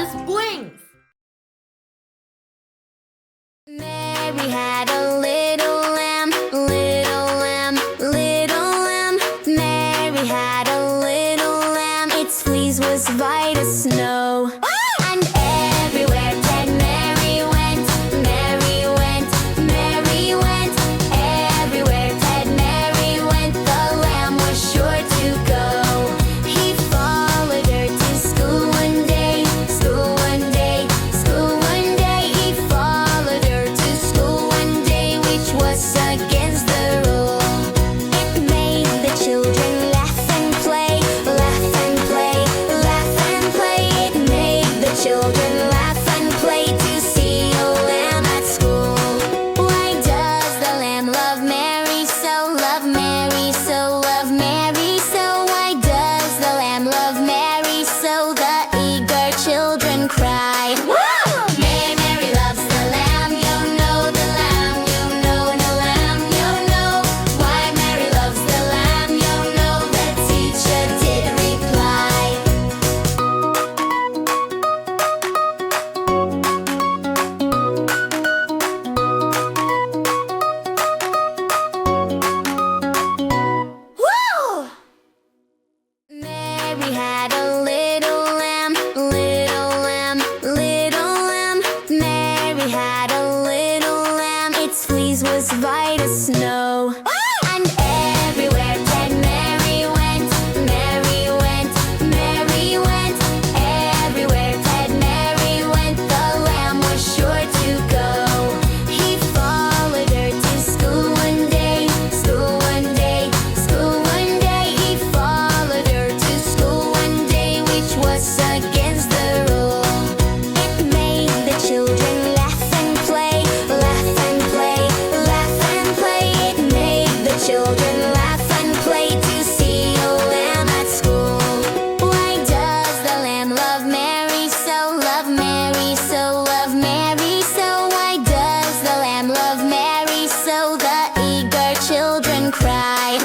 Christmas blinks. Mary had a little lamb, little lamb, little lamb. Mary had a little lamb, its fleece was white as snow. And everywhere that Mary went, Mary went, Mary went. Everywhere that Mary went, the lamb was sure to go. He followed her to school one day, school one day, school one day. He followed her to school one day, which was against the rule. It made the children laugh and play, laugh and play, laugh and play. It made the children laugh and play to see a lamb at school. Why does the lamb love Mary so, love Mary so, love Mary so? Why does the lamb love Mary so? The eager children cry. Mary, Mary loves the lamb, you know the lamb, you know the lamb, you know. Why Mary loves the lamb, you know, the teacher did reply. Woo! Mary had a little lamb, little lamb, little lamb. Mary had a little lamb, its fleece was white as snow. And everywhere that Mary went, Mary went, Mary went. Everywhere that Mary went, the lamb was sure to go. He followed her to school one day, school one day, school one day. He followed her to school one day, which was against the rule. It made the children laugh and play, laugh and play, laugh and play. It made the children laugh and play to see a lamb at school. Why does the lamb love Mary so, love Mary so, love Mary so? Why does the lamb love Mary so? The eager children cry.